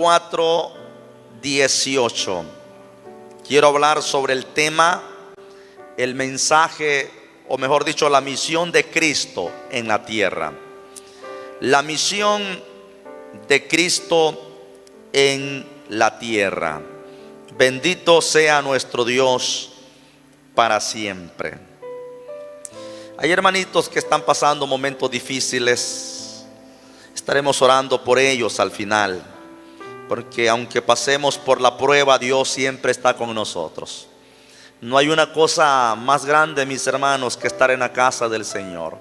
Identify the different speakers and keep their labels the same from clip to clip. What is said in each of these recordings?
Speaker 1: 4:18. Quiero hablar sobre el tema, el mensaje, o mejor dicho, la misión de Cristo en la tierra. La misión de Cristo en la tierra. Bendito sea nuestro Dios para siempre. Hay hermanitos que están pasando momentos difíciles. Estaremos orando por ellos al final, porque aunque pasemos por la prueba, Dios siempre está con nosotros. No hay una cosa más grande, mis hermanos, que estar en la casa del Señor.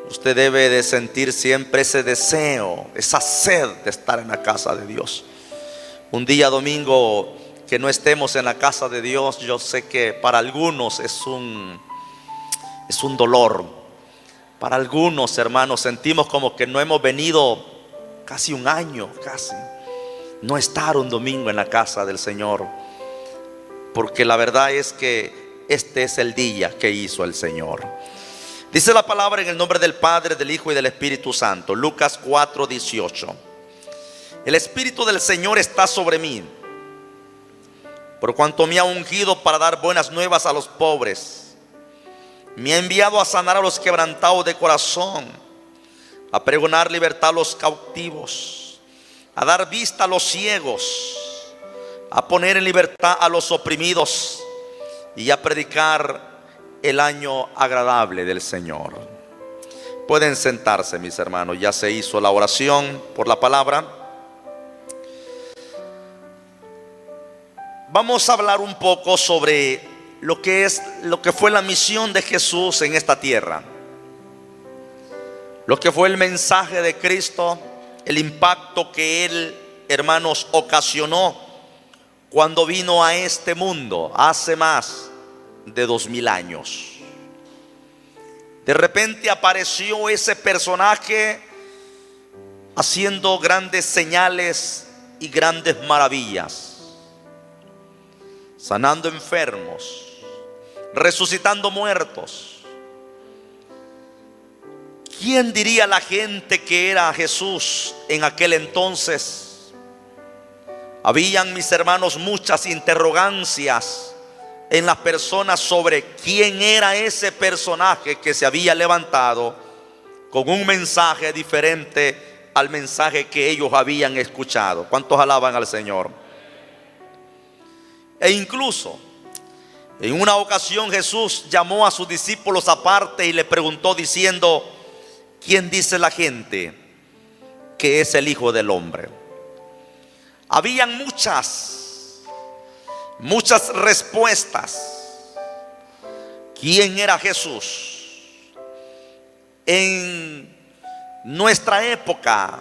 Speaker 1: Usted debe de sentir siempre ese deseo, esa sed de estar en la casa de Dios. Un día domingo que no estemos en la casa de Dios, yo sé que para algunos es un dolor. Para algunos, hermanos, sentimos como que no hemos venido casi un año, casi. No estar un domingo en la casa del Señor. Porque la verdad es que este es el día que hizo el Señor. Dice la palabra en el nombre del Padre, del Hijo y del Espíritu Santo. Lucas 4:18. El Espíritu del Señor está sobre mí, por cuanto me ha ungido para dar buenas nuevas a los pobres. Me ha enviado a sanar a los quebrantados de corazón, a pregonar libertad a los cautivos, a dar vista a los ciegos, a poner en libertad a los oprimidos y a predicar el año agradable del Señor. Pueden sentarse, mis hermanos. Ya se hizo la oración por la palabra. Vamos a hablar un poco sobre lo que fue la misión de Jesús en esta tierra. Lo que fue el mensaje de Cristo, el impacto que Él, hermanos, ocasionó cuando vino a este mundo hace más de 2000 años. De repente apareció ese personaje haciendo grandes señales y grandes maravillas, sanando enfermos, resucitando muertos. ¿Quién diría la gente que era Jesús en aquel entonces? Habían, mis hermanos, muchas interrogancias en las personas sobre quién era ese personaje que se había levantado con un mensaje diferente al mensaje que ellos habían escuchado. ¿Cuántos alaban al Señor? E incluso en una ocasión Jesús llamó a sus discípulos aparte y le preguntó diciendo: ¿quién dice la gente que es el Hijo del Hombre? Habían muchas respuestas. ¿Quién era Jesús? En nuestra época,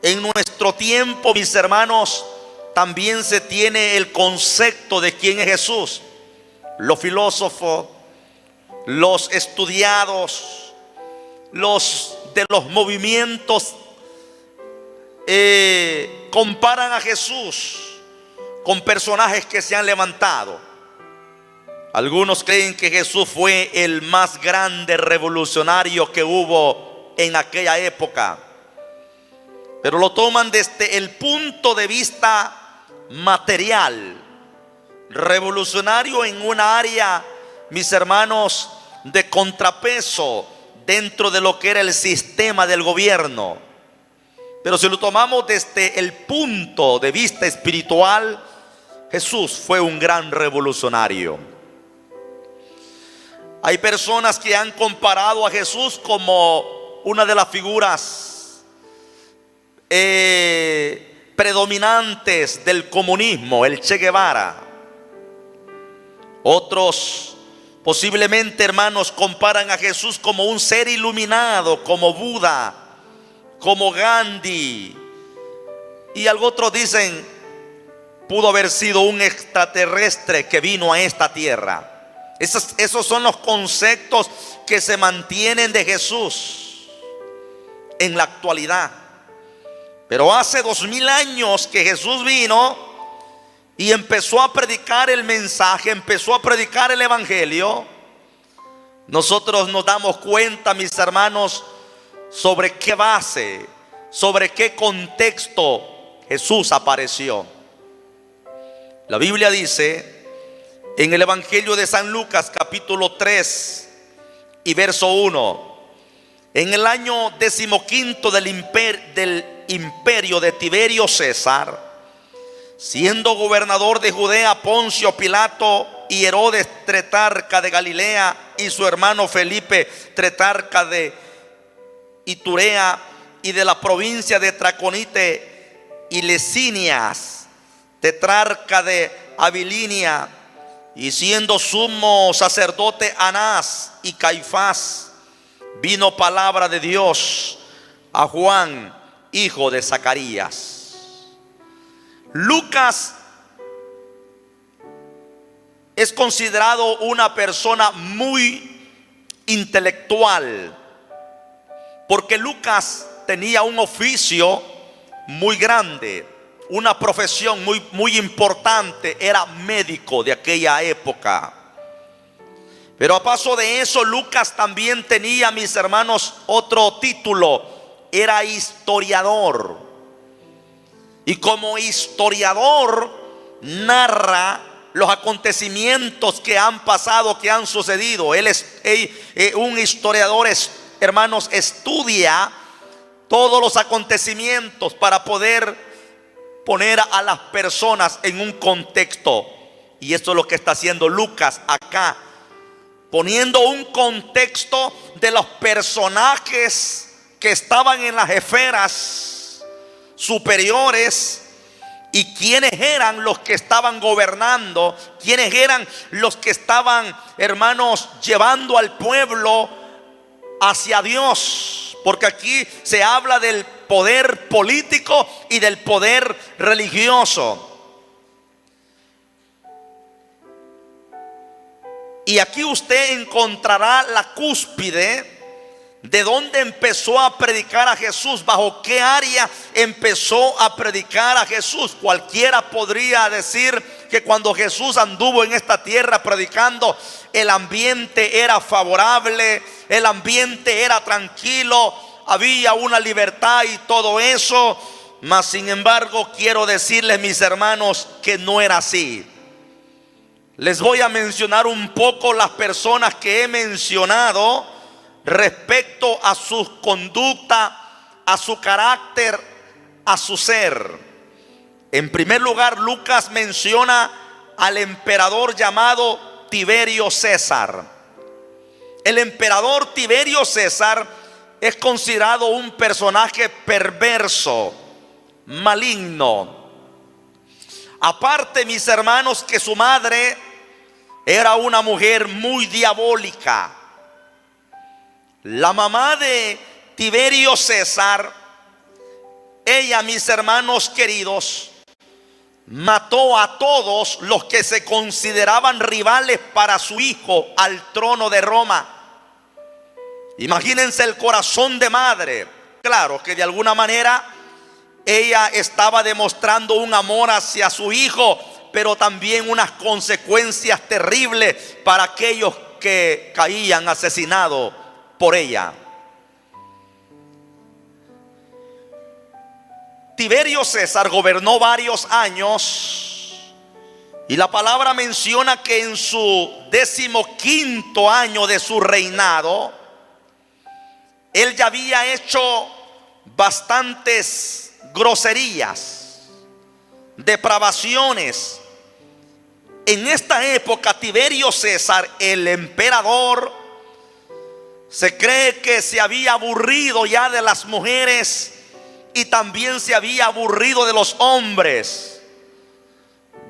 Speaker 1: en nuestro tiempo, mis hermanos, también se tiene el concepto de quién es Jesús. Los filósofos, los estudiados, los de los movimientos comparan a Jesús con personajes que se han levantado. Algunos creen que Jesús fue el más grande revolucionario que hubo en aquella época, pero lo toman desde el punto de vista material. Revolucionario en una área, mis hermanos, de contrapeso dentro de lo que era el sistema del gobierno. Pero si lo tomamos desde el punto de vista espiritual, Jesús fue un gran revolucionario. Hay personas que han comparado a Jesús como una de las figuras predominantes del comunismo, el Che Guevara. Otros posiblemente, hermanos, comparan a Jesús como un ser iluminado, como Buda, como Gandhi. Y otros dicen: pudo haber sido un extraterrestre que vino a esta tierra. Esos son los conceptos que se mantienen de Jesús en la actualidad. Pero hace 2000 años que Jesús vino y empezó a predicar el mensaje, empezó a predicar el evangelio. Nosotros nos damos cuenta, mis hermanos, sobre qué base, sobre qué contexto Jesús apareció. La Biblia dice en el Evangelio de San Lucas capítulo 3 y verso 1: en el año 15 del imperio de Tiberio César, siendo gobernador de Judea Poncio Pilato y Herodes tetrarca de Galilea, y su hermano Felipe tetrarca de Iturea y de la provincia de Traconite, y Lecinias tetrarca de Abilinia, y siendo sumo sacerdote Anás y Caifás, vino palabra de Dios a Juan, hijo de Zacarías. Lucas es considerado una persona muy intelectual, porque Lucas tenía un oficio muy grande, una profesión muy importante. Era médico de aquella época. Pero a paso de eso, Lucas también tenía, mis hermanos, otro título: era historiador. Y como historiador narra los acontecimientos que han pasado, que han sucedido. Él es un historiador, hermanos, estudia todos los acontecimientos para poder poner a las personas en un contexto. Y esto es lo que está haciendo Lucas acá, poniendo un contexto de los personajes que estaban en las esferas superiores y quiénes eran los que estaban gobernando, quiénes eran los que estaban, hermanos, llevando al pueblo hacia Dios. Porque aquí se habla del poder político y del poder religioso. Y aquí usted encontrará la cúspide de dónde empezó a predicar a Jesús, bajo qué área empezó a predicar a Jesús. Cualquiera podría decir que cuando Jesús anduvo en esta tierra predicando, el ambiente era favorable, el ambiente era tranquilo, había una libertad y todo eso. Mas sin embargo, quiero decirles, mis hermanos, que no era así. Les voy a mencionar un poco las personas que he mencionado respecto a su conducta, a su carácter, a su ser. En primer lugar, Lucas menciona al emperador llamado Tiberio César. El emperador Tiberio César es considerado un personaje perverso, maligno. Aparte, mis hermanos, que su madre era una mujer muy diabólica. La mamá de Tiberio César, ella, mis hermanos queridos, mató a todos los que se consideraban rivales para su hijo al trono de Roma. Imagínense el corazón de madre. Claro que de alguna manera ella estaba demostrando un amor hacia su hijo, pero también unas consecuencias terribles para aquellos que caían asesinados por ella. Tiberio César gobernó varios años, y la palabra menciona que en su 15º año de su reinado, él ya había hecho bastantes groserías, depravaciones. En esta época, Tiberio César, el emperador, se cree que se había aburrido ya de las mujeres y también se había aburrido de los hombres.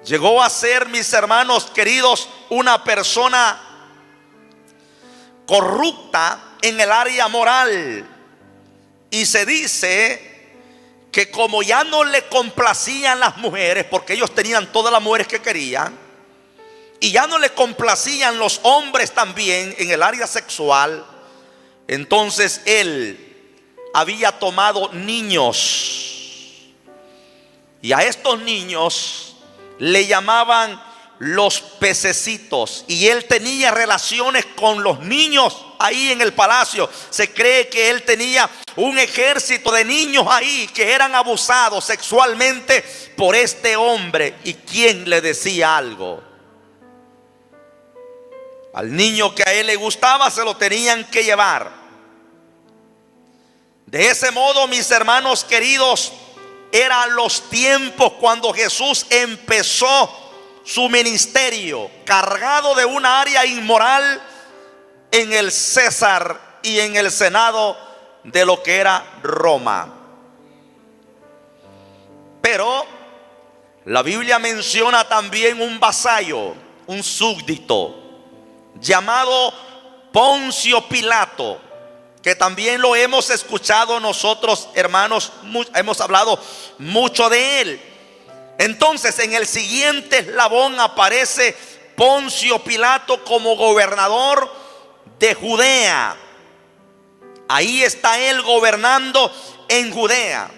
Speaker 1: Llegó a ser, mis hermanos queridos, una persona corrupta en el área moral. Y se dice que como ya no le complacían las mujeres, porque ellos tenían todas las mujeres que querían, y ya no le complacían los hombres también en el área sexual, entonces él había tomado niños, y a estos niños le llamaban los pececitos, y él tenía relaciones con los niños ahí en el palacio. Se cree que él tenía un ejército de niños ahí que eran abusados sexualmente por este hombre. ¿Y quién le decía algo? Al niño que a él le gustaba se lo tenían que llevar. De ese modo, mis hermanos queridos, eran los tiempos cuando Jesús empezó su ministerio, cargado de un área inmoral en el César y en el Senado de lo que era Roma. Pero la Biblia menciona también un vasallo, un súbdito llamado Poncio Pilato, que también lo hemos escuchado nosotros, hermanos, hemos hablado mucho de él. Entonces, en el siguiente eslabón aparece Poncio Pilato como gobernador de Judea. Ahí está él gobernando en Judea.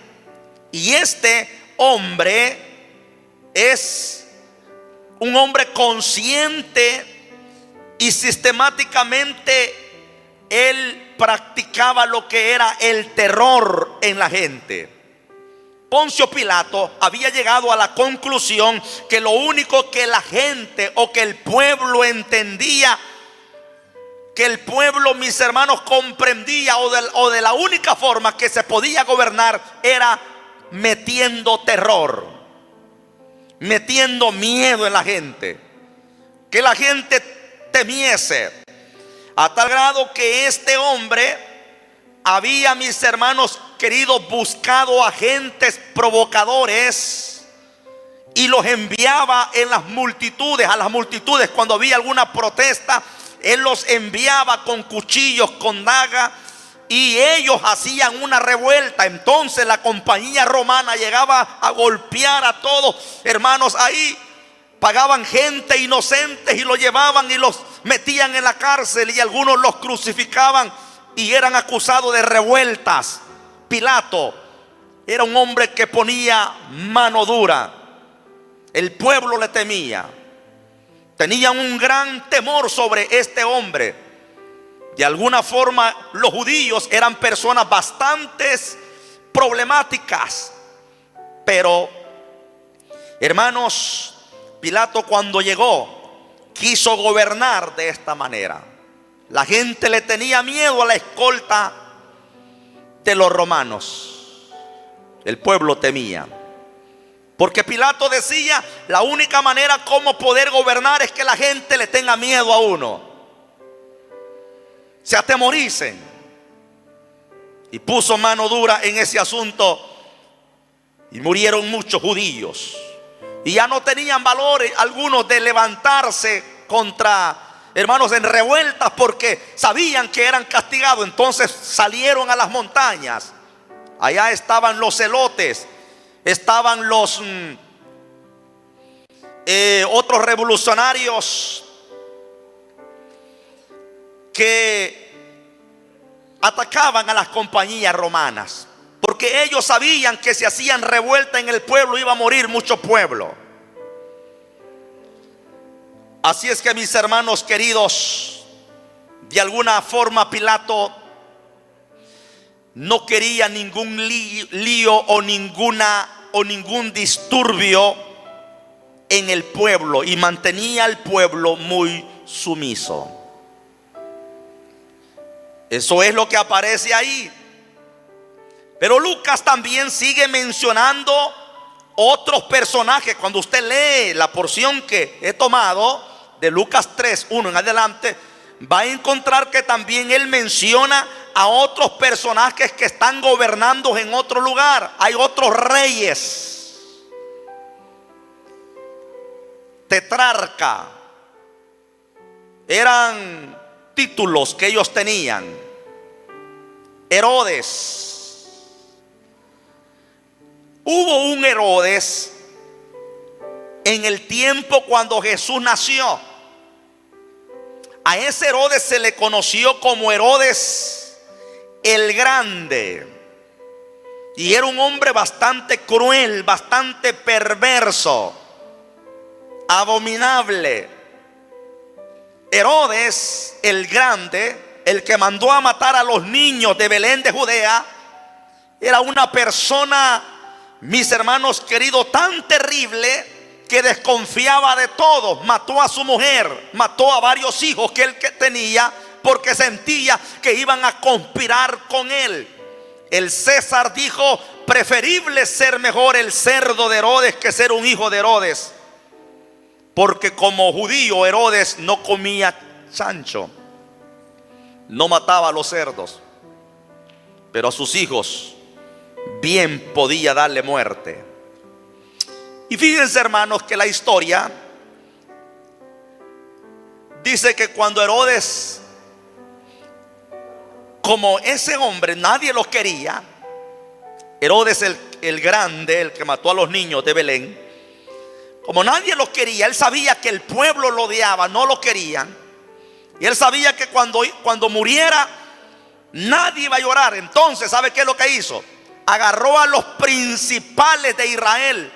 Speaker 1: Y este hombre es un hombre consciente y sistemáticamente él practicaba lo que era el terror en la gente. Poncio Pilato había llegado a la conclusión que lo único que la gente o que el pueblo entendía, que el pueblo, mis hermanos, comprendía o de la única forma que se podía gobernar era metiendo terror, metiendo miedo en la gente, que la gente temiese. A tal grado que este hombre había, mis hermanos queridos, buscado agentes provocadores y los enviaba en las multitudes, a las multitudes cuando había alguna protesta. Él los enviaba con cuchillos, con daga, y ellos hacían una revuelta. Entonces la compañía romana llegaba a golpear a todos, hermanos, ahí. Pagaban gente inocentes y los llevaban y los metían en la cárcel, y algunos los crucificaban y eran acusados de revueltas. Pilato era un hombre que ponía mano dura. El pueblo le temía. Tenían un gran temor sobre este hombre. De alguna forma, los judíos eran personas bastante problemáticas. Pero, hermanos, Pilato cuando llegó quiso gobernar de esta manera. La gente le tenía miedo a la escolta de los romanos. El pueblo temía, porque Pilato decía: la única manera como poder gobernar es que la gente le tenga miedo a uno, se atemoricen. Y puso mano dura en ese asunto y murieron muchos judíos. Y ya no tenían valor algunos de levantarse contra, hermanos, en revueltas, porque sabían que eran castigados. Entonces salieron a las montañas. Allá estaban los celotes, estaban los otros revolucionarios que atacaban a las compañías romanas, porque ellos sabían que si hacían revuelta en el pueblo iba a morir mucho pueblo. Así es que, mis hermanos queridos, de alguna forma Pilato no quería ningún lío o ningún disturbio en el pueblo, y mantenía al pueblo muy sumiso. Eso es lo que aparece ahí. Pero Lucas también sigue mencionando otros personajes. Cuando usted lee la porción que he tomado de Lucas 3:1 en adelante, va a encontrar que también él menciona a otros personajes que están gobernando en otro lugar. Hay otros reyes, tetrarca, eran títulos que ellos tenían. Herodes. Hubo un Herodes en el tiempo cuando Jesús nació. A ese Herodes se le conoció como Herodes el Grande. Y era un hombre bastante cruel, bastante perverso, abominable. Herodes el Grande el que mandó a matar a los niños de Belén de Judea, era una persona, mis hermanos queridos, tan terrible que desconfiaba de todos. Mató a su mujer, mató a varios hijos que él tenía, porque sentía que iban a conspirar con él. El César dijo: preferible ser mejor el cerdo de Herodes que ser un hijo de Herodes, porque como judío Herodes no comía chancho, no mataba a los cerdos, pero a sus hijos bien podía darle muerte. Y fíjense, hermanos, que la historia dice que cuando Herodes, como ese hombre nadie lo quería, Herodes el grande, el que mató a los niños de Belén, como nadie lo quería, él sabía que el pueblo lo odiaba, no lo querían, y él sabía que cuando muriera nadie iba a llorar. Entonces, ¿sabe qué es lo que hizo? Agarró a los principales de Israel,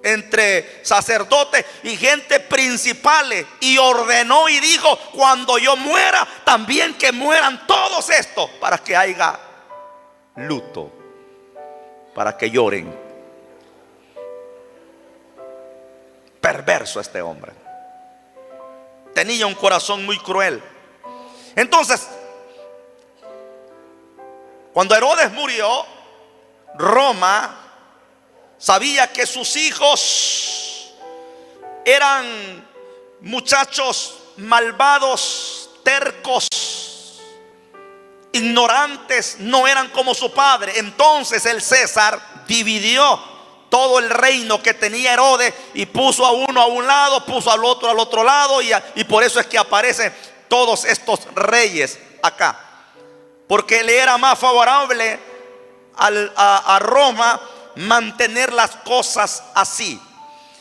Speaker 1: entre sacerdotes y gente principales, y ordenó y dijo: cuando yo muera, también que mueran todos estos, para que haya luto, para que lloren. Perverso este hombre, tenía un corazón muy cruel. Entonces, cuando Herodes murió, Roma sabía que sus hijos eran muchachos malvados, tercos, ignorantes, no eran como su padre. Entonces el César dividió todo el reino que tenía Herodes y puso a uno a un lado, puso al otro lado, y por eso es que aparecen todos estos reyes acá, porque le era más favorable a Roma mantener las cosas así.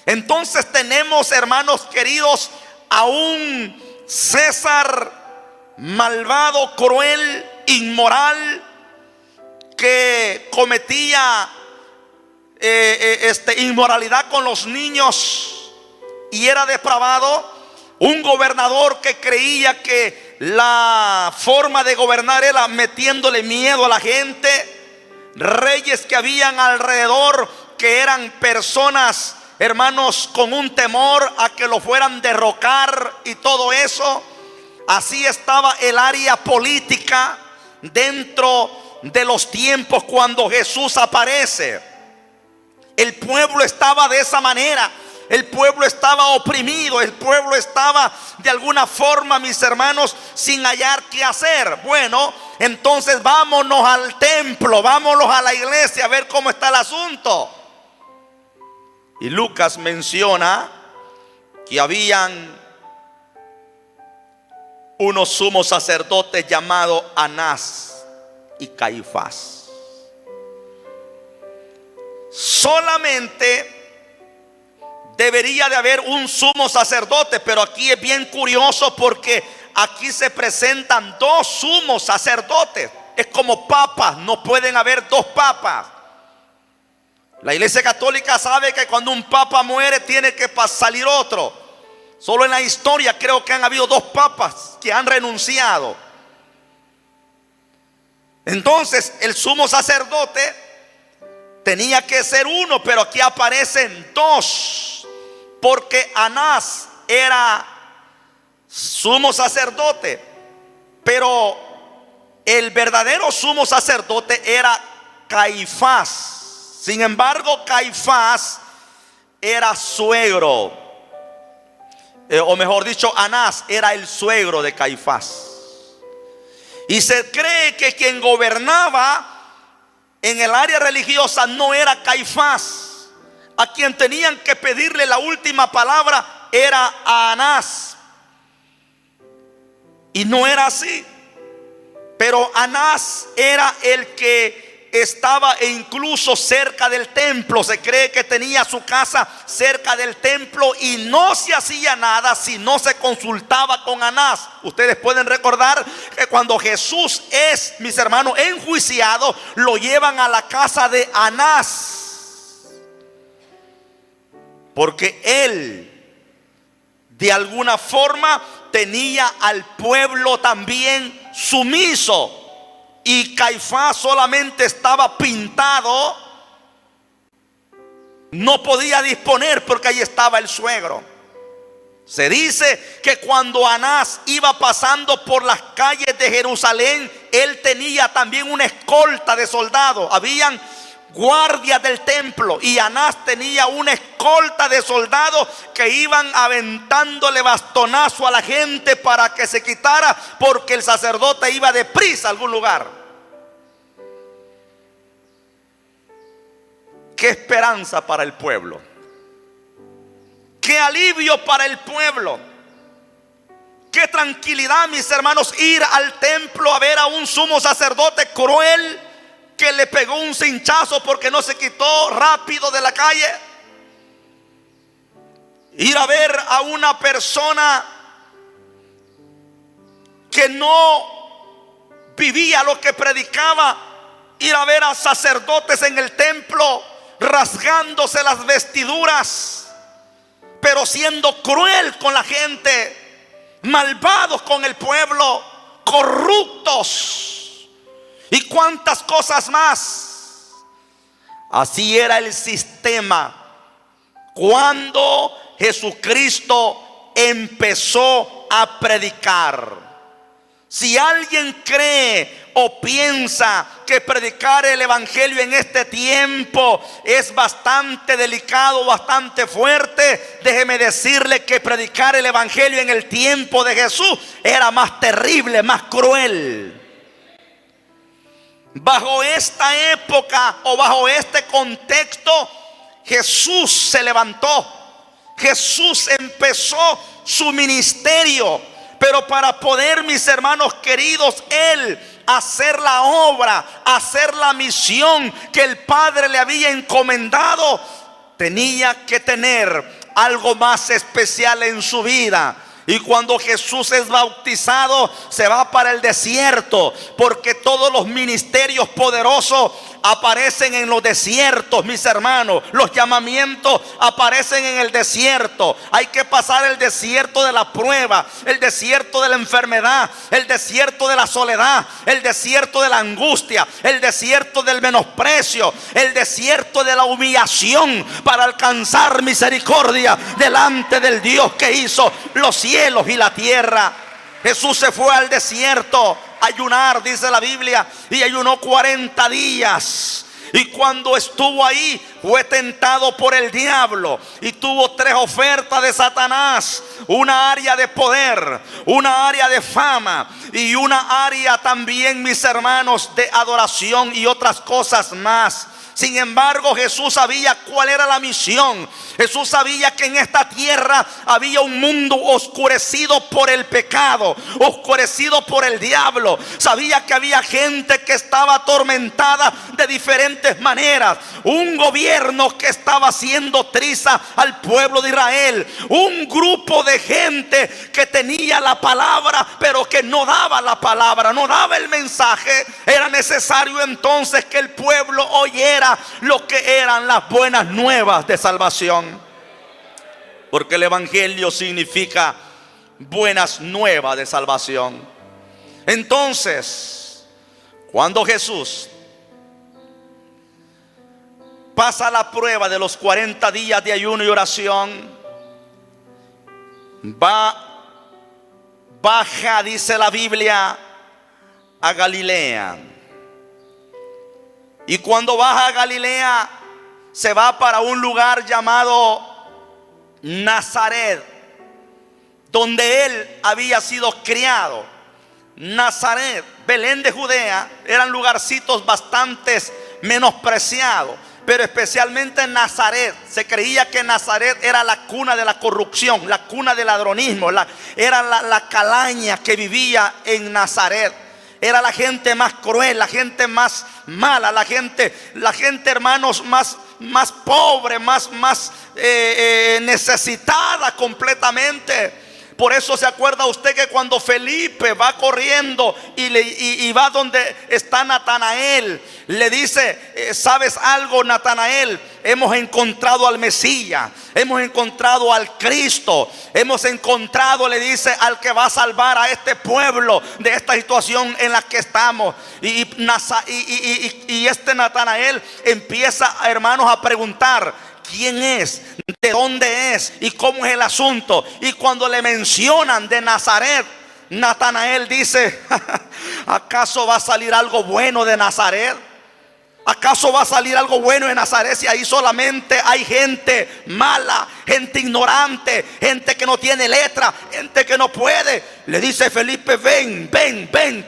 Speaker 1: Entonces tenemos, hermanos queridos, a un César malvado, cruel, inmoral, que cometía inmoralidad con los niños y era depravado. Un gobernador que creía que la forma de gobernar era metiéndole miedo a la gente. Reyes que habían alrededor, que eran personas, hermanos, con un temor a que lo fueran derrocar y todo eso. Así estaba el área política dentro de los tiempos cuando Jesús aparece. El pueblo estaba de esa manera. El pueblo estaba oprimido, el pueblo estaba de alguna forma, mis hermanos, sin hallar qué hacer. Bueno, entonces vámonos al templo, vámonos a la iglesia a ver cómo está el asunto. Y Lucas menciona que habían unos sumos sacerdotes llamados Anás y Caifás. Solamente debería de haber un sumo sacerdote, pero aquí es bien curioso porque aquí se presentan dos sumos sacerdotes. Es como papas, no pueden haber dos papas. La Iglesia Católica sabe que cuando un papa muere tiene que salir otro. Solo en la historia creo que han habido dos papas que han renunciado. Entonces el sumo sacerdote tenía que ser uno, pero aquí aparecen dos. Porque Anás era sumo sacerdote, pero el verdadero sumo sacerdote era Caifás. Sin embargo, Caifás era suegro, o mejor dicho, Anás era el suegro de Caifás. Y se cree que quien gobernaba en el área religiosa no era Caifás. A quien tenían que pedirle la última palabra era a Anás. Y no era así. Pero Anás era el que estaba incluso cerca del templo. Se cree que tenía su casa cerca del templo y no se hacía nada si no se consultaba con Anás. Ustedes pueden recordar que cuando Jesús es, mis hermanos, enjuiciado, lo llevan a la casa de Anás, porque él de alguna forma tenía al pueblo también sumiso y Caifás solamente estaba pintado, no podía disponer porque ahí estaba el suegro. Se dice que cuando Anás iba pasando por las calles de Jerusalén, él tenía también una escolta de soldados. Habían guardias del templo y Anás tenía una escolta de soldados que iban aventándole bastonazo a la gente para que se quitara, porque el sacerdote iba deprisa a algún lugar. Qué esperanza para el pueblo, qué alivio para el pueblo, qué tranquilidad, mis hermanos, ir al templo a ver a un sumo sacerdote cruel que le pegó un cinchazo porque no se quitó rápido de la calle. Ir a ver a una persona que no vivía lo que predicaba. Ir a ver a sacerdotes en el templo rasgándose las vestiduras, pero siendo cruel con la gente, malvados con el pueblo, corruptos y cuantas cosas más. Así era el sistema cuando Jesucristo empezó a predicar. Si alguien cree o piensa que predicar el evangelio en este tiempo es bastante delicado, bastante fuerte, déjeme decirle que predicar el evangelio en el tiempo de Jesús era más terrible, más cruel. Bajo esta época o bajo este contexto, Jesús se levantó, Jesús empezó su ministerio. Pero para poder, mis hermanos queridos, Él hacer la obra, hacer la misión que el Padre le había encomendado, tenía que tener algo más especial en su vida. Y cuando Jesús es bautizado, se va para el desierto, porque todos los ministerios poderosos aparecen en los desiertos, mis hermanos. Los llamamientos aparecen en el desierto. Hay que pasar el desierto de la prueba, el desierto de la enfermedad, el desierto de la soledad, el desierto de la angustia, el desierto del menosprecio, el desierto de la humillación, para alcanzar misericordia delante del Dios que hizo los cielos y la tierra. Jesús se fue al desierto a ayunar, dice la Biblia, y ayunó 40 días. Y cuando estuvo ahí, fue tentado por el diablo y tuvo 3 ofertas de Satanás: una área de poder, una área de fama y una área también, mis hermanos, de adoración y otras cosas más. Sin embargo, Jesús sabía cuál era la misión. Jesús sabía que en esta tierra había un mundo oscurecido por el pecado, oscurecido por el diablo. Sabía que había gente que estaba atormentada de diferentes maneras. Un gobierno que estaba haciendo triza al pueblo de Israel. Un grupo de gente que tenía la palabra, pero que no daba la palabra, no daba el mensaje. Era necesario entonces que el pueblo oyera lo que eran las buenas nuevas de salvación, porque el evangelio significa buenas nuevas de salvación. Entonces, cuando Jesús pasa la prueba de los 40 días de ayuno y oración, baja, dice la Biblia, a Galilea. Y cuando baja a Galilea, se va para un lugar llamado Nazaret, donde él había sido criado. Nazaret, Belén de Judea, eran lugarcitos bastante menospreciados, pero especialmente en Nazaret. Se creía que Nazaret era la cuna de la corrupción, la cuna del ladronismo, era la calaña que vivía en Nazaret. Era la gente más cruel, la gente más mala, la gente, hermanos, más pobre, más necesitada completamente. Por eso se acuerda usted que cuando Felipe va corriendo y va donde está Natanael, le dice: ¿sabes algo, Natanael? Hemos encontrado al Mesías, hemos encontrado al Cristo, hemos encontrado, le dice, al que va a salvar a este pueblo de esta situación en la que estamos. Y este Natanael empieza, hermanos, a preguntar: ¿quién es? ¿De dónde es? ¿Y cómo es el asunto? Y cuando le mencionan de Nazaret, Natanael dice: ¿acaso va a salir algo bueno de Nazaret? ¿Acaso va a salir algo bueno de Nazaret si ahí solamente hay gente mala, gente ignorante, gente que no tiene letra, gente que no puede? Le dice Felipe: ven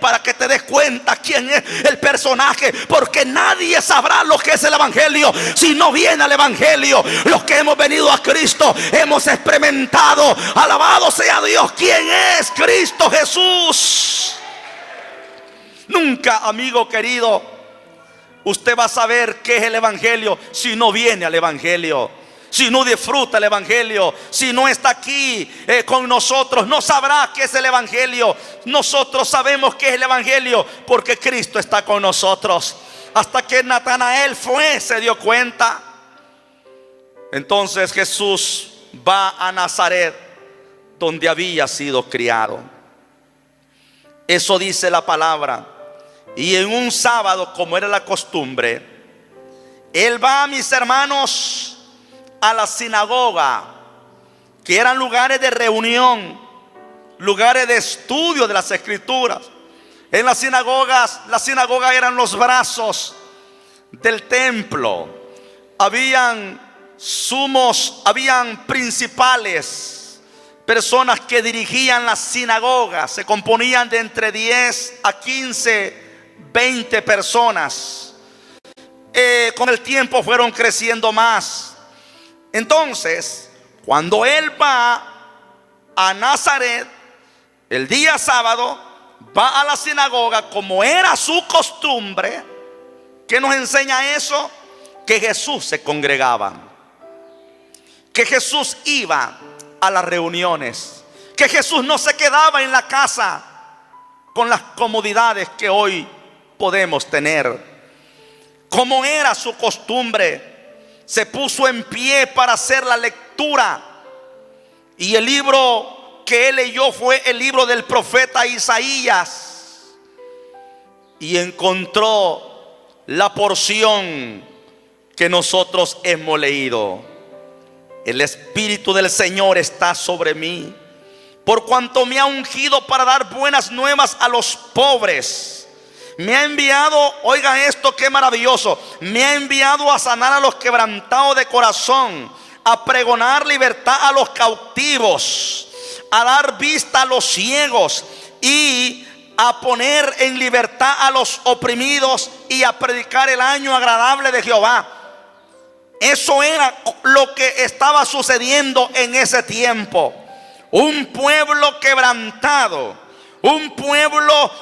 Speaker 1: para que te des cuenta quién es el personaje, porque nadie sabrá lo que es el evangelio si no viene al evangelio. Los que hemos venido a Cristo hemos experimentado, alabado sea Dios, quién es Cristo Jesús. Nunca, amigo querido, usted va a saber qué es el evangelio si no viene al evangelio, si no disfruta el evangelio, si no está aquí con nosotros. No sabrá qué es el evangelio. Nosotros sabemos qué es el evangelio porque Cristo está con nosotros. Hasta que Natanael se dio cuenta. Entonces Jesús va a Nazaret, donde había sido criado. Eso dice la palabra. Y en un sábado, como era la costumbre, él va, mis hermanos, a la sinagoga, que eran lugares de reunión, lugares de estudio de las escrituras. En las sinagogas eran los brazos del templo. Habían principales, personas que dirigían las sinagogas. Se componían de entre 10 a 15, 20 personas. Con el tiempo fueron creciendo más. Entonces, cuando él va a Nazaret, el día sábado, va a la sinagoga como era su costumbre. ¿Qué nos enseña eso? Que Jesús se congregaba, que Jesús iba a las reuniones, que Jesús no se quedaba en la casa con las comodidades que hoy podemos tener. Como era su costumbre, se puso en pie para hacer la lectura. Y el libro que él leyó fue el libro del profeta Isaías. Y encontró la porción que nosotros hemos leído. El Espíritu del Señor está sobre mí, por cuanto me ha ungido para dar buenas nuevas a los pobres. Me ha enviado, oiga esto, qué maravilloso, me ha enviado a sanar a los quebrantados de corazón, a pregonar libertad a los cautivos, a dar vista a los ciegos y a poner en libertad a los oprimidos, y a predicar el año agradable de Jehová. Eso era lo que estaba sucediendo en ese tiempo. Un pueblo quebrantado, un pueblo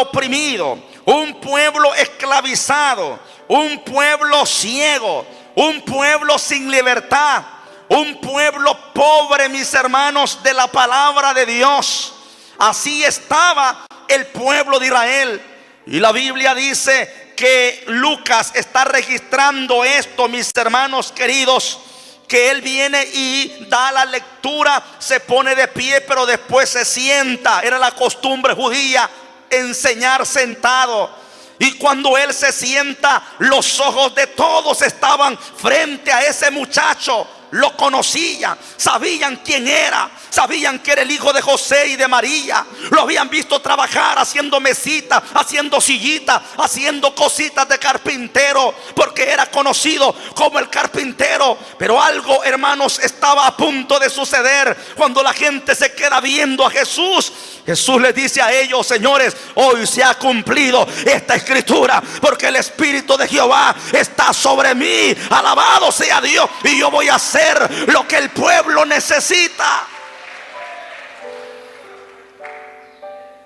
Speaker 1: oprimido, un pueblo esclavizado, un pueblo ciego, un pueblo sin libertad, un pueblo pobre, mis hermanos, de la palabra de Dios. Así estaba el pueblo de Israel. Y la Biblia dice que Lucas está registrando esto, mis hermanos queridos, que él viene y da la lectura, se pone de pie, pero después se sienta. Era la costumbre judía enseñar sentado. Y cuando él se sienta, los ojos de todos estaban frente a ese muchacho. Lo conocían, sabían quién era, sabían que era el hijo de José y de María. Lo habían visto trabajar haciendo mesitas, haciendo sillitas, haciendo cositas de carpintero, porque era conocido como el carpintero. Pero algo, hermanos, estaba a punto de suceder. Cuando la gente se queda viendo a Jesús, Jesús les dice a ellos: señores, hoy se ha cumplido esta escritura, porque el Espíritu de Jehová está sobre mí. Alabado sea Dios, y yo voy a hacer lo que el pueblo necesita.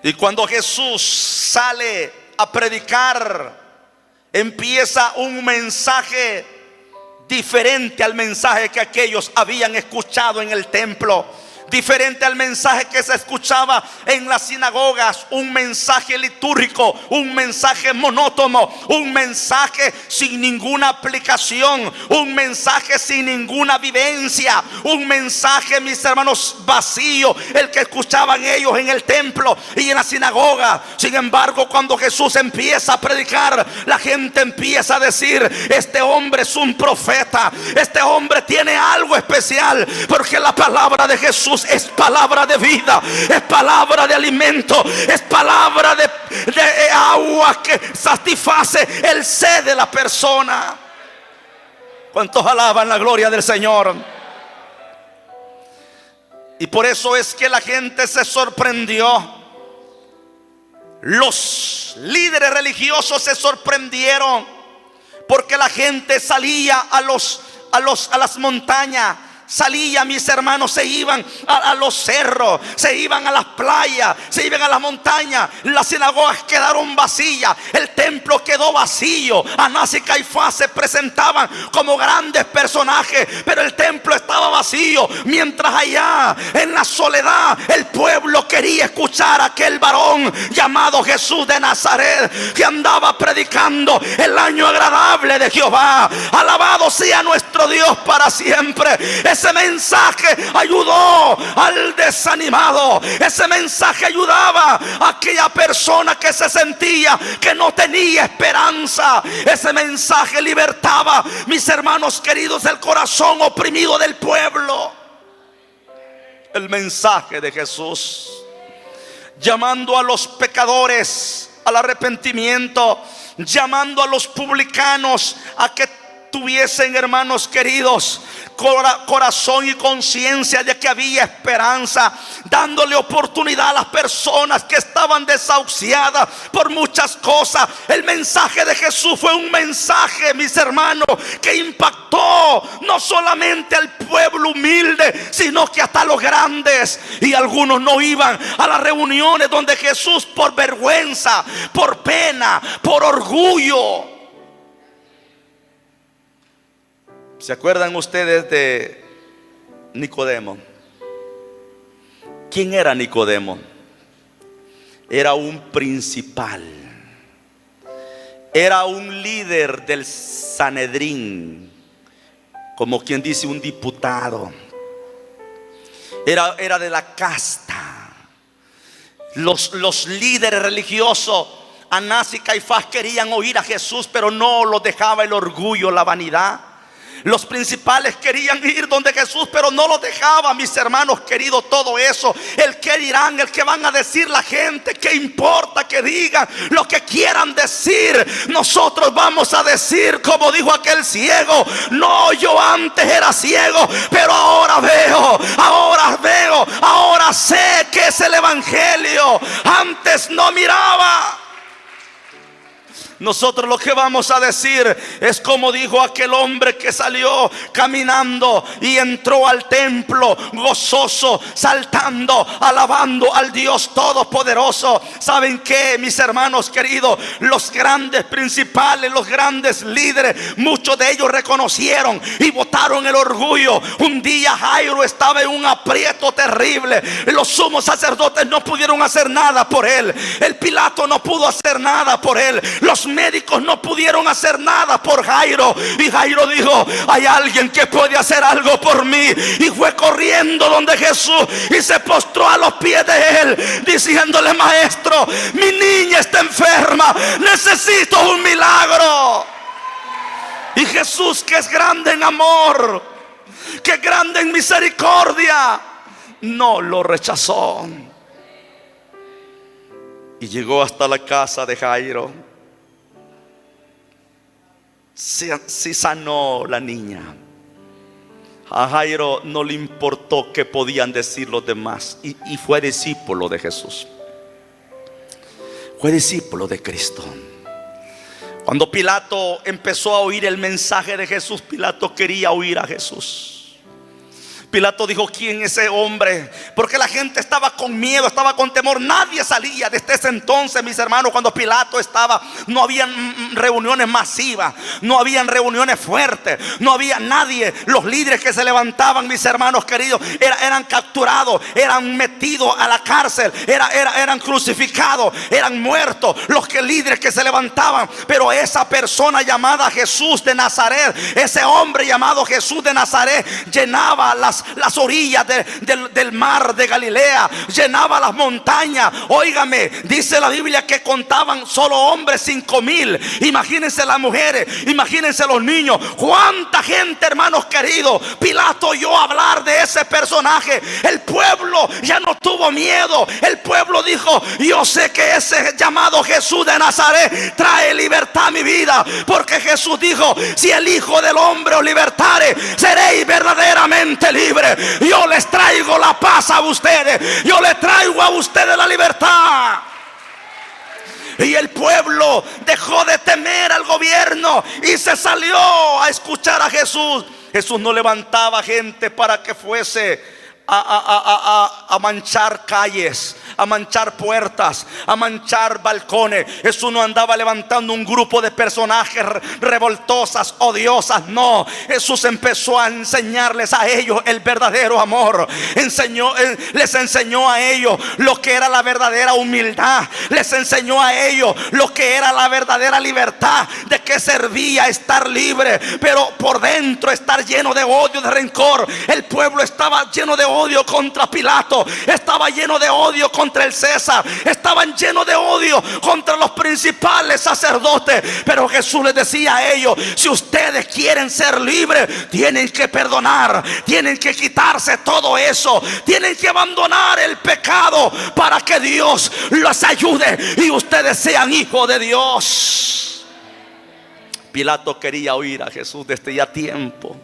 Speaker 1: Y cuando Jesús sale a predicar, empieza un mensaje diferente al mensaje que aquellos habían escuchado en el templo. diferente al mensaje que se escuchaba en las sinagogas, un mensaje litúrgico, un mensaje monótono, un mensaje sin ninguna aplicación, un mensaje sin ninguna vivencia, un mensaje, mis hermanos, vacío, el que escuchaban ellos en el templo y en la sinagoga. Sin embargo, cuando Jesús empieza a predicar, la gente empieza a decir: este hombre es un profeta, este hombre tiene algo especial, porque la palabra de Jesús es palabra de vida, es palabra de alimento, es palabra de agua que satisface el sed de la persona. ¿Cuántos alaban la gloria del Señor? Y por eso es que la gente se sorprendió. Los líderes religiosos se sorprendieron, porque la gente salía a las montañas, salía, mis hermanos, se iban a los cerros, se iban a las playas, se iban a las montañas. Las sinagogas quedaron vacías, el templo quedó vacío. Anás y Caifás se presentaban como grandes personajes, pero el templo estaba vacío. Mientras allá en la soledad el pueblo quería escuchar a aquel varón llamado Jesús de Nazaret, que andaba predicando el año agradable de Jehová. Alabado sea nuestro Dios para siempre. Ese mensaje ayudó al desanimado. Ese mensaje ayudaba a aquella persona que se sentía que no tenía esperanza. Ese mensaje libertaba, mis hermanos queridos, el corazón oprimido del pueblo. El mensaje de Jesús, llamando a los pecadores al arrepentimiento, llamando a los publicanos a que tuviesen, hermanos queridos, corazón y conciencia de que había esperanza, dándole oportunidad a las personas que estaban desahuciadas por muchas cosas. El mensaje de Jesús fue un mensaje, mis hermanos, que impactó no solamente al pueblo humilde, sino que hasta los grandes. Y algunos no iban a las reuniones donde Jesús, por vergüenza, por pena, por orgullo. ¿Se acuerdan ustedes de Nicodemo? ¿Quién era Nicodemo? Era un principal, era un líder del Sanedrín, como quien dice un diputado. Era de la casta. Los líderes religiosos, Anás y Caifás, querían oír a Jesús, pero no los dejaba el orgullo, la vanidad. Los principales querían ir donde Jesús, pero no los dejaba, mis hermanos queridos, todo eso. El que dirán, el que van a decir la gente, ¿qué importa que digan lo que quieran decir? Nosotros vamos a decir, como dijo aquel ciego: no, yo antes era ciego, pero ahora veo, ahora sé que es el evangelio. Antes no miraba. Nosotros lo que vamos a decir es como dijo aquel hombre que salió caminando y entró al templo gozoso, saltando, alabando al Dios Todopoderoso. ¿Saben qué, mis hermanos queridos? Los grandes principales, los grandes líderes, muchos de ellos reconocieron y botaron el orgullo. Un día Jairo estaba en un aprieto terrible. Los sumos sacerdotes no pudieron hacer nada por él. El Pilato no pudo hacer nada por él. Los médicos no pudieron hacer nada por Jairo. Y Jairo dijo: hay alguien que puede hacer algo por mí. Y fue corriendo donde Jesús y se postró a los pies de él, diciéndole: maestro, mi niña está enferma, necesito un milagro. Y Jesús, que es grande en amor, que es grande en misericordia, no lo rechazó. Y llegó hasta la casa de Jairo. Sí sanó la niña. A Jairo no le importó qué podían decir los demás, y fue discípulo de Jesús. Fue discípulo de Cristo. Cuando Pilato empezó a oír el mensaje de Jesús, Pilato quería oír a Jesús. Pilato dijo: ¿quién es ese hombre? Porque la gente estaba con miedo, estaba con temor. Nadie salía. Desde ese entonces, mis hermanos, cuando Pilato estaba, no habían reuniones masivas, no habían reuniones fuertes, no había nadie. Los líderes que se levantaban, mis hermanos queridos, eran capturados, eran metidos a la cárcel, eran crucificados, eran muertos los líderes que se levantaban. Pero esa persona llamada Jesús de Nazaret, ese hombre llamado Jesús de Nazaret, llenaba las orillas del mar de Galilea, llenaba las montañas. Óigame, dice la Biblia que contaban solo hombres 5,000. Imagínense las mujeres, imagínense los niños. Cuánta gente, hermanos queridos. Pilato oyó hablar de ese personaje. El pueblo ya no tuvo miedo. El pueblo dijo: yo sé que ese llamado Jesús de Nazaret trae libertad a mi vida, porque Jesús dijo: si el Hijo del Hombre os libertare, seréis verdaderamente libres. Yo les traigo la paz a ustedes, yo les traigo a ustedes la libertad. Y el pueblo dejó de temer al gobierno y se salió a escuchar a Jesús. Jesús no levantaba gente para que fuese a manchar calles, a manchar puertas, a manchar balcones. Jesús no andaba levantando un grupo de personajes revoltosas, odiosas. No, Jesús empezó a enseñarles a ellos el verdadero amor. Les enseñó a ellos lo que era la verdadera humildad. Les enseñó a ellos lo que era la verdadera libertad. De qué servía estar libre, pero por dentro estar lleno de odio, de rencor. El pueblo estaba lleno de odio contra Pilato, estaba lleno de odio contra el César, estaban llenos de odio contra los principales sacerdotes. Pero Jesús les decía a ellos: si ustedes quieren ser libres, tienen que perdonar, tienen que quitarse todo eso, tienen que abandonar el pecado para que Dios los ayude y ustedes sean hijos de Dios. Pilato quería oír a Jesús desde ya tiempo.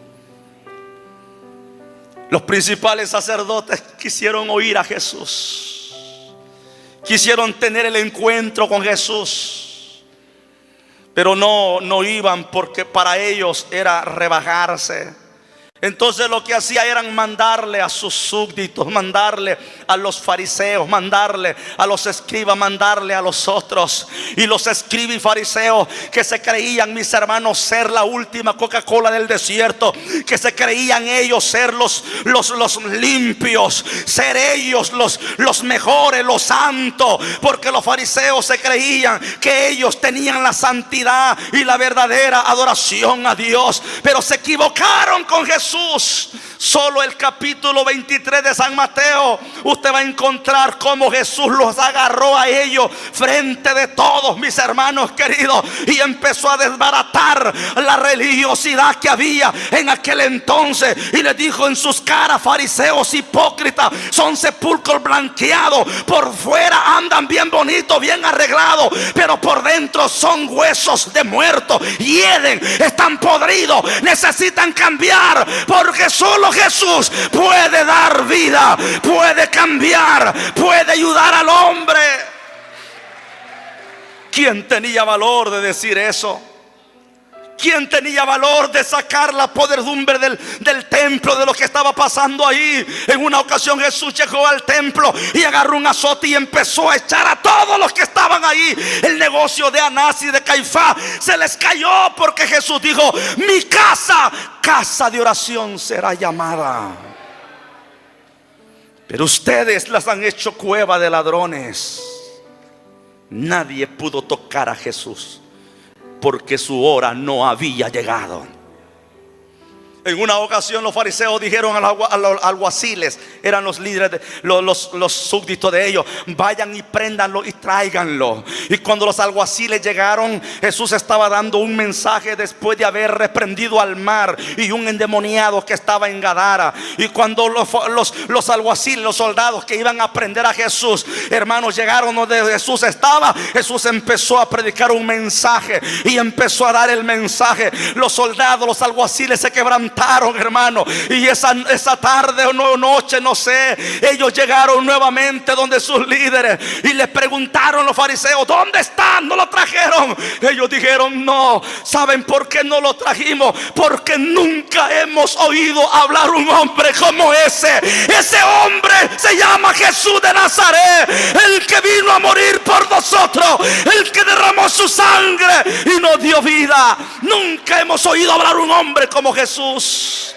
Speaker 1: Los principales sacerdotes quisieron oír a Jesús, quisieron tener el encuentro con Jesús, pero no iban, porque para ellos era rebajarse. Entonces lo que hacía era mandarle a sus súbditos, mandarle a los fariseos, mandarle a los escribas, mandarle a los otros. Y los escribas y fariseos, que se creían, mis hermanos, ser la última Coca-Cola del desierto, que se creían ellos ser los limpios, ser ellos los mejores, los santos, porque los fariseos se creían que ellos tenían la santidad y la verdadera adoración a Dios. Pero se equivocaron con Jesús. Solo el capítulo 23 de San Mateo, usted va a encontrar cómo Jesús los agarró a ellos frente de todos, mis hermanos queridos, y empezó a desbaratar la religiosidad que había en aquel entonces. Y les dijo en sus caras: fariseos hipócritas, son sepulcros blanqueados, por fuera andan bien bonitos, bien arreglados, pero por dentro son huesos de muertos, hieden, están podridos, necesitan cambiar, porque solo Jesús puede dar vida, puede cambiar, puede ayudar al hombre. ¿Quién tenía valor de decir eso? ¿Quién tenía valor de sacar la podredumbre del templo, de lo que estaba pasando ahí? En una ocasión Jesús llegó al templo y agarró un azote y empezó a echar a todos los que estaban ahí. El negocio de Anás y de Caifás se les cayó, porque Jesús dijo: mi casa, casa de oración será llamada. Pero ustedes las han hecho cueva de ladrones. Nadie pudo tocar a Jesús, porque su hora no había llegado. En una ocasión los fariseos dijeron a los alguaciles, eran los líderes, los súbditos de ellos: vayan y préndanlo y tráiganlo. Y cuando los alguaciles llegaron, Jesús estaba dando un mensaje después de haber reprendido al mar y un endemoniado que estaba en Gadara. Y cuando los alguaciles, los soldados que iban a prender a Jesús, hermanos, llegaron donde Jesús estaba, Jesús empezó a predicar un mensaje y empezó a dar el mensaje. Los soldados, los alguaciles se quebrantaron levantaron, hermano, y esa tarde o noche, no sé, ellos llegaron nuevamente donde sus líderes y les preguntaron los fariseos: ¿dónde están? ¿No lo trajeron? Ellos dijeron: no. ¿Saben por qué no lo trajimos? Porque nunca hemos oído hablar un hombre como ese. Ese hombre se llama Jesús de Nazaret, el que vino a morir por nosotros, el que derramó su sangre y nos dio vida. Nunca hemos oído hablar un hombre como Jesús.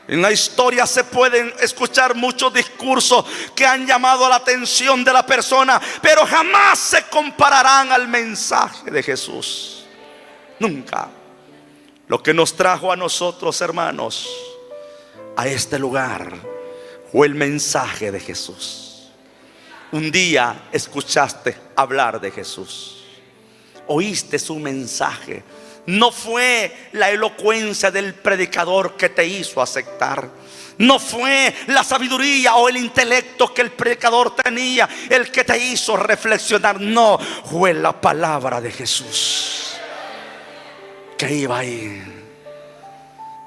Speaker 1: En la historia se pueden escuchar muchos discursos que han llamado la atención de la persona, pero jamás se compararán al mensaje de Jesús. Nunca. Lo que nos trajo a nosotros, hermanos, a este lugar fue el mensaje de Jesús. Un día escuchaste hablar de Jesús, oíste su mensaje. No fue la elocuencia del predicador que te hizo aceptar. No fue la sabiduría o el intelecto que el predicador tenía el que te hizo reflexionar. No, fue la palabra de Jesús que iba ahí.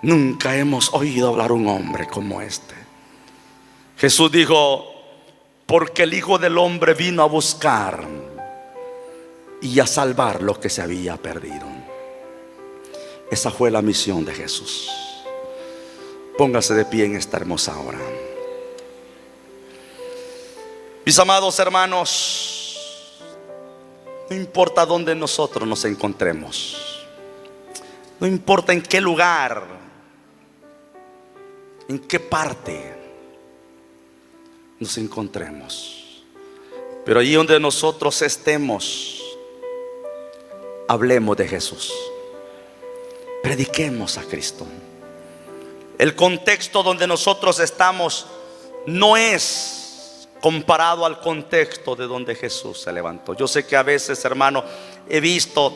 Speaker 1: Nunca hemos oído hablar un hombre como este. Jesús dijo: porque el Hijo del Hombre vino a buscar y a salvar lo que se había perdido. Esa fue la misión de Jesús. Póngase de pie en esta hermosa hora. Mis amados hermanos, no importa dónde nosotros nos encontremos, no importa en qué lugar, en qué parte nos encontremos, pero allí donde nosotros estemos, hablemos de Jesús. Prediquemos a Cristo. El contexto donde nosotros estamos no es comparado al contexto de donde Jesús se levantó. Yo sé que a veces, hermano, he visto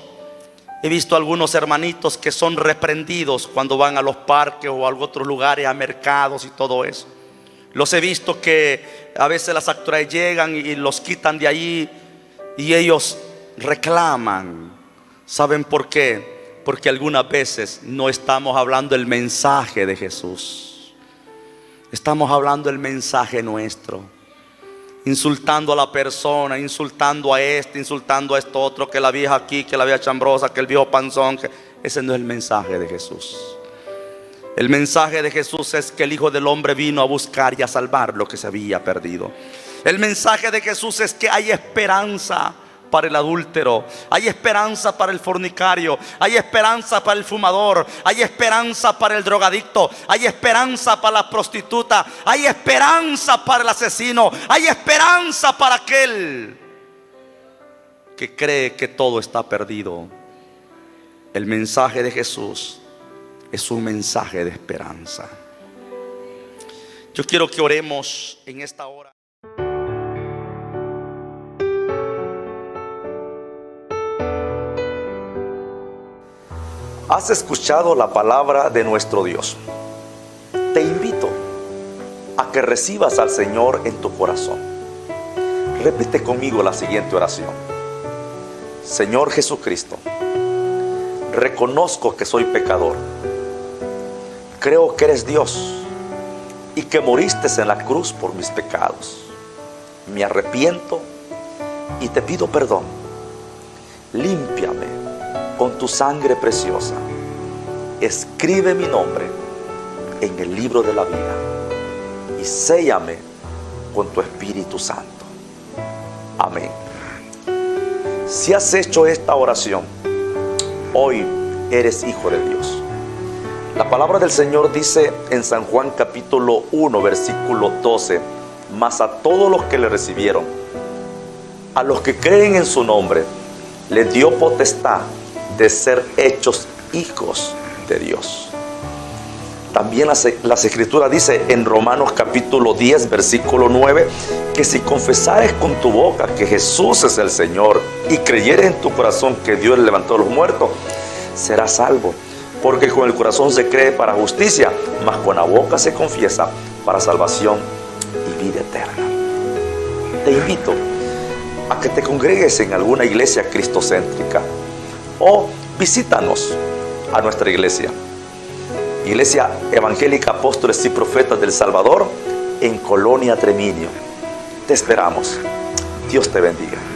Speaker 1: algunos hermanitos que son reprendidos cuando van a los parques o a otros lugares, a mercados y todo eso. Los he visto que a veces las autoridades llegan y los quitan de allí y ellos reclaman. ¿Saben por qué? Porque algunas veces no estamos hablando el mensaje de Jesús. Estamos hablando el mensaje nuestro, insultando a la persona, insultando a este, insultando a esto otro, que la vieja aquí, que la vieja chambrosa, que el viejo panzón. Ese no es el mensaje de Jesús. El mensaje de Jesús es que el Hijo del Hombre vino a buscar y a salvar lo que se había perdido. El mensaje de Jesús es que hay esperanza para el adúltero, hay esperanza para el fornicario, hay esperanza para el fumador, hay esperanza para el drogadicto, hay esperanza para la prostituta, hay esperanza para el asesino, hay esperanza para aquel que cree que todo está perdido. El mensaje de Jesús es un mensaje de esperanza. Yo quiero que oremos en esta hora. ¿Has escuchado la palabra de nuestro Dios? Te invito a que recibas al Señor en tu corazón. Repite conmigo la siguiente oración. Señor Jesucristo, reconozco que soy pecador. Creo que eres Dios y que moriste en la cruz por mis pecados. Me arrepiento y te pido perdón. Límpiame con tu sangre preciosa. Escribe mi nombre en el libro de la vida y séllame con tu Espíritu Santo. Amén. Si has hecho esta oración, hoy eres hijo de Dios. La palabra del Señor dice en San Juan capítulo 1 versículo 12: mas a todos los que le recibieron, a los que creen en su nombre, les dio potestad de ser hechos hijos de Dios. También las Escrituras dice en Romanos capítulo 10 versículo 9 que si confesares con tu boca que Jesús es el Señor y creyeres en tu corazón que Dios le levantó a los muertos, serás salvo. Porque con el corazón se cree para justicia, mas con la boca se confiesa para salvación y vida eterna. Te invito a que te congregues en alguna iglesia cristocéntrica o visítanos a nuestra iglesia. Iglesia Evangélica Apóstoles y Profetas del Salvador, en Colonia Treminio. Te esperamos. Dios te bendiga.